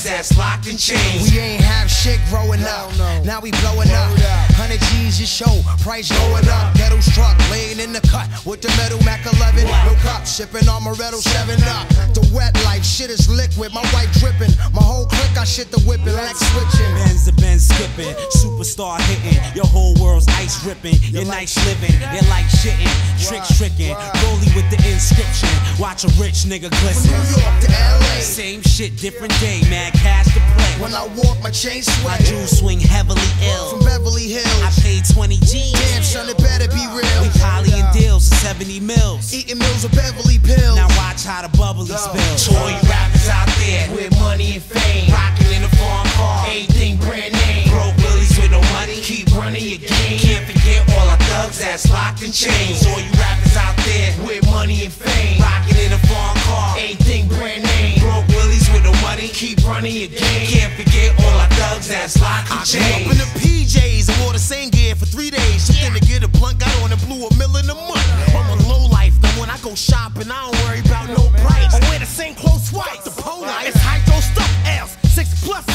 that's locked in chains. We ain't have shit growing up, now we blowing up. 100 G's your show, price going up. Ghetto struck, laying in the cut with the metal Mac 11. No cup, sipping Amaretto 7 Up. The wet life, shit is liquid, my wife dripping. My whole clique, I shit the whipping, like switching. Benz to Benz skipping, superstar hitting. Your whole world's ice ripping. Your nice living, your like shitting. Tricks tricking, rollie with the inscription. Watch a rich nigga glisten. From New York to LA, Same shit, different day, mad cash to play. when I walk, my chain My sweat. jewels swing heavily ill. From Beverly Hills, I paid 20 G's. damn son, it better be real. We polying deals for 70 mils. Eating meals with Beverly pills. Now watch how the bubbly spill. To all you rappers out there with money and fame, rocking in a foreign car, everything brand name. Broke willies with no money, keep running your game. Can't forget all our thugs that's locked in chains. All you rappers out there with money and fame, rocking in a foreign car, everything brand name. Broke willies with no money, keep running your game. Can't forget all our thugs that's locked in I grew up in chains. the PJs and wore the same gear for 3 days. Just then to get a blunt, got on and blew $1 million a month. I'm a low life, now when I go shopping, I don't worry about no price. I wear the same clothes twice, the polo. It's hydro stuff L's, 6+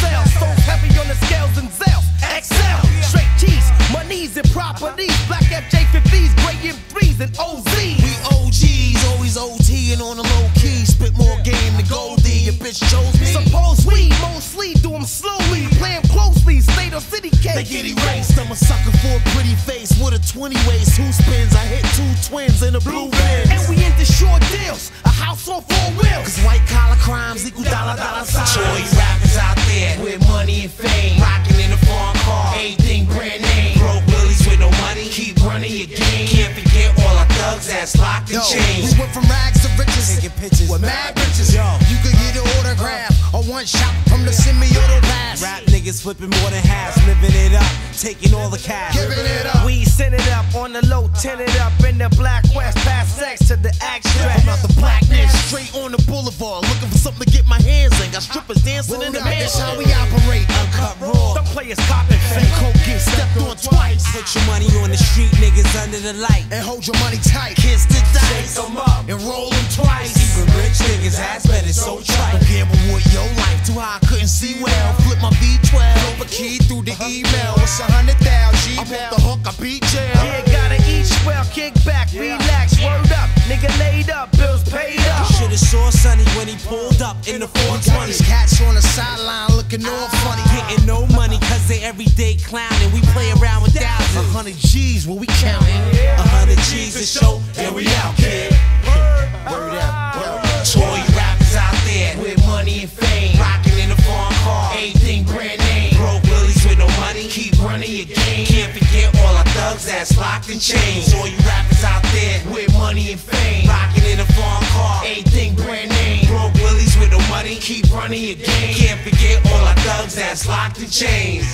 sales, so heavy on the scales and Zales. XL, straight cheese, monies and properties, black FJ50s, gray M3s and OZ. We OGs, always OT and on the low key. Spit more game than Goldie, your bitch chose me. Suppose we mostly do them slowly, play 'em closely, state or city case. They get erased, I'm a sucker for a pretty face with a 20 waist. Who spins? I hit 2 twins in a blue van. And we into short deals, a house on 4 wheels. Cause white collar crimes equal dollar signs. To all you rappers out there with money and fame, rocking in a foreign car, everything brand name. Broke willies with no money, keep running your game. Can't forget all our thugs that's locked in Yo, chains. we went from rags to riches. Taking pictures with mad bitches. Yo. You could get an autograph or one shot from the semi-auto pass. Rap niggas flipping more than halves, living it up, taking all the cash. Giving it up. We send it up on the low, tinted up in the black west, past sex to the extract. I'm out the blackness, straight on the boulevard, looking for something to get my hands in. Got strippers dancing in the That's how mansion. we operate. Uncut raw. Some players copping And fake. coke get stepped on twice. Put your money on the street, niggas under the light. And hold your money tight. Kiss the dice. Shake 'em up. And roll them twice. Even rich niggas ass bet it's so trite. Don't gamble with your life. Too high, I couldn't see well. Flip my V12. Over key through the email. It's 100,000. I'm off the hook, I beat jail. Yeah, gotta eat well, kick back, relax, word up. Nigga laid up, bills paid up. Shoulda saw Sonny when he pulled up in the Got 420. these cats on the sideline looking all funny. Getting no money cause they everyday clowning. We play around with thousands. 100 G's, what we counting? 100 G's to show, and we out, kid. Word up. To all you rappers out there with money and fame, rocking in a foreign car, everything brand name. Broke willies with no money, keep running your game. Can't forget all our thugs that's locked in chains. All you rappers out there with money and fame, rocking in a foreign car, everything brand name. Broke willies with no money, keep running your game. Can't forget all our thugs that's locked in chains.